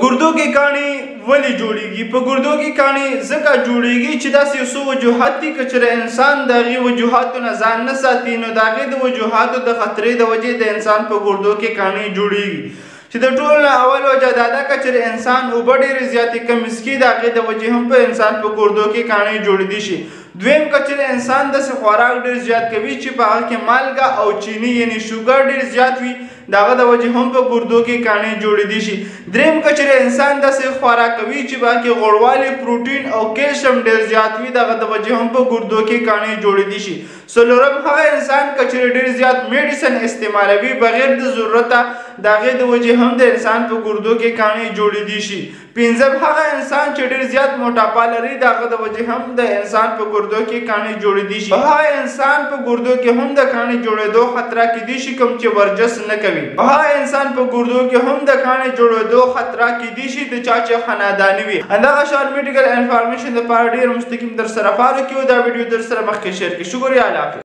ګردو کې کاڼي ولې جوړیږي؟ په ګردو کې کاڼي ځکه جوړیږي چې داسې یو څو وجوهات دي که چېرې انسان د هغې وجوهاتو نه ځان نه ساتي نو د هغې د وجوهاتو د خطرې د وجې د انسان په ګردو کې کاڼي جوړیږي چې د ټولو نه اول وجه دا ده که چېرې انسان اوبه ډېرې زیاتې کم څښي د هغې د وجې هم په انسان په ګردو کې کاڼي جوړېدی شي. دویم که چېرې انسان داسې خوراک ډېر زیات کوي چې په هغه کې مالګه او چیني یعنې شوګر ډېر زیات وي د هغه د وجې هم په ګردو کې کاڼي جوړېدی شي. دریم که چېرې انسان داسې خوراک کوي چې په هغه کې غوړوالی پروټین او کیلشیم ډېر زیات وي د هغه د وجې هم په ګردو کې کاڼي جوړېدی شي. څلورم هغه انسان که چېرې ډېر زیات میډیسن استعمالوي بغیر د ضرورته د هغې د وجې هم د انسان په ګردو کې کاڼي جوړېدی شي. پنځم هغه انسان چې ډېر زیات موټاپا لري د هغه د وجې هم د انسان په ګردو کې کاڼي جوړېدی شي. هغه انسان په ګردو کې هم د کاڼي جوړېدو خطره کیدی شي کوم چې ورزش نه کوي. هغه انسان په ګردو کې هم د کاڼي جوړېدو خطره کیدی شي د چا چې خناداني وي. همدغه شان میډیکل انفارمیشن لپاره ډېر مستقیم در سره فالو کړئ او دا ویډیو در سره مخکې شیر کړئ. شکریه. الله حافظ.